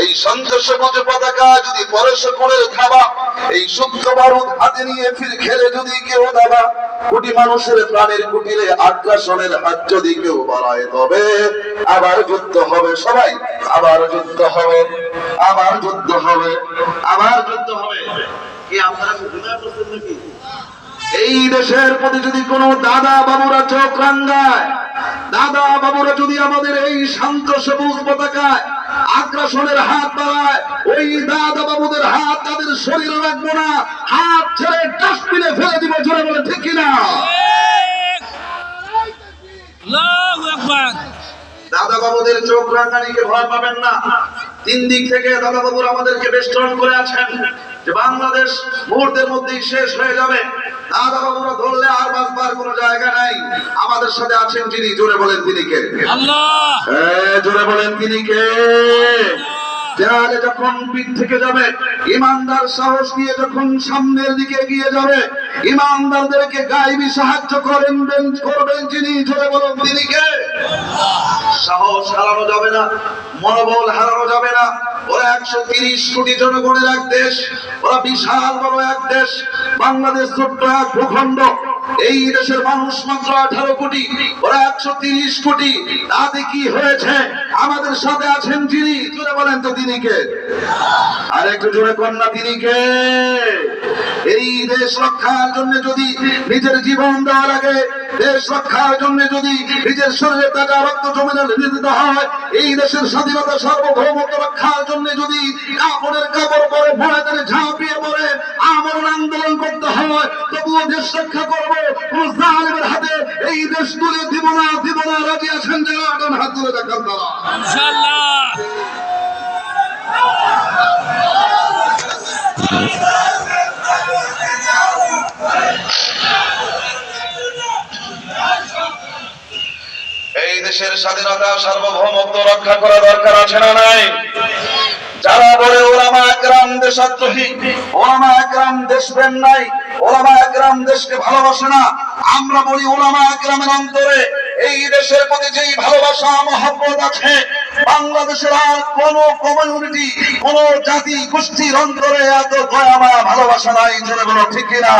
এই সন্ত্রাসবাদ পতাকা যদি পরশ করে থাবা, এই সূক্ষ্ম বারুদ হাতে নিয়ে ফির খেলে যদি কেউ দাবা, কোটি মানুষের প্রাণের কুটিরে আগ্রাসনের হাত যদি কেউ বাড়ায়, তবে আবার যুদ্ধ হবে। সবাই আবার যুদ্ধ হবে, আবার যুদ্ধ হবে, আবার যুদ্ধ হবে। কি আপনারা ঘুমিয়ে পড়ছেন নাকি? এই দেশের প্রতি যদি কোনো দাদা বাবুরা চোখ রাঙায়, দাদা বাবুরা যদি আমাদের এই শান্ত সবুজ পতাকায় আগ্রাসনের হাত বাড়ায়, ওই দাদা বাবুদের হাত তাদের শরীরে রাখবো না, হাত ছেড়ে ডাস্টবিনে ফেলে দিব। জোরে বলে ঠিক কিনা? দাদা বাবুদের চোখ রাঙানিকে ভয় পাবেন না। তিন দিক থেকে দাদা বাবুরা আমাদেরকে বেষ্টন করে আছেন যে বাংলাদেশ মুহূর্তের মধ্যেই শেষ হয়ে যাবে। দাদা বাবুরা ধরলে আর বাঁচবার কোনো জায়গা নাই। আমাদের সাথে আছেন যিনি, জোরে বলেন তিনি কে? আল্লাহ। জোরে বলেন তিনি কে? দেয়ালে যখন পিঠ থেকে যাবে, ইমানদার সাহস নিয়ে যখন সামনের দিকে এগিয়ে যাবে, ইমানদারদেরকে গায়েবী সাহায্য করবেন যিনি, জোরে বলেন তিনি কে? সাহস হারানো যাবে না, মনোবল হারানো যাবে না। ওরা 130 কোটি জনগণের এক দেশ, ওরা বিশাল বড় এক দেশ। বাংলাদেশ ছোট্ট এক ভূখণ্ড, এই দেশের মানুষ মাত্র 18 কোটি, ওরা 130 কোটি। তাতে কি হয়েছে? আমাদের সাথে আছেন যিনি, জোরে বলেন তো তিনি কে? আর একটু জোরে কন্যা তিনি কে? এই দেশ রক্ষার জন্য যদি নিজের জীবন দেওয়া লাগে, দেশ রক্ষার জন্য যদি নিজের শরীরে তাজা রক্ত জমিনে ঢেলে দিতে হয়, এই দেশের স্বাধীনতা সার্বভৌমত্ব রক্ষার জন্য যদি কাপড়ের কাপড় পরে ভয়ে ঝাঁপিয়ে পড়ে আমরণ আন্দোলন করতে হয়, তবুও দেশ রক্ষা করবো। কোন জালেমের হাতে এই দেশ তুলে দিব না, দিব না। রাজি আছেন যারা? হাত তুলে দেখান তারা, ইনশাআল্লাহ। এই দেশের স্বাধীনতা সার্বভৌমত্ব রক্ষা করা দরকার আছে না নাই? যারা বলে ওলামা একরাম দেশদ্রোহী, ওলামা একরাম দেশপ্রেম নাই, ওলামা একরাম দেশকে ভালোবাসে না, আমরা বলি ওলামা একরামের অন্তরে এই দেশের প্রতি যেই ভালোবাসা মহব্বত আছে, বাংলাদেশের আর কোন কমিউনিটি, কোন জাতি গোষ্ঠীর অন্তরে এত দয়া মায়া ভালোবাসা নাই। জোরে বলো ঠিক কিনা?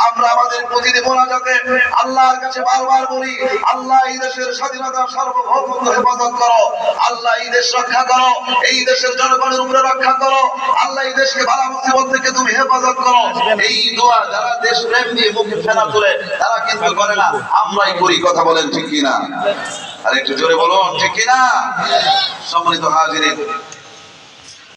আমরা আমাদের প্রতিটি মোনাজাতে আল্লাহর কাছে বারবার বলি, আল্লাহ এই দেশের স্বাধীনতা সার্বভৌমত্ব হেফাজত করো, আল্লাহ এই দেশ রক্ষা করো, এই দেশের জনগণের উপরে রক্ষা করো, আল্লাহ এই দেশকে বালা মুসিবত থেকে তুমি হেফাজত করো। এই দোয়া যারা দেশ প্রেম দিয়ে মুখে ফেনা তোলে তারা কিন্তু করে না, আমরাই করি। কথা বলেন ঠিক কিনা? আর একটু জোরে বলুন ঠিক কিনা? সম্মানিত হাজিরিন,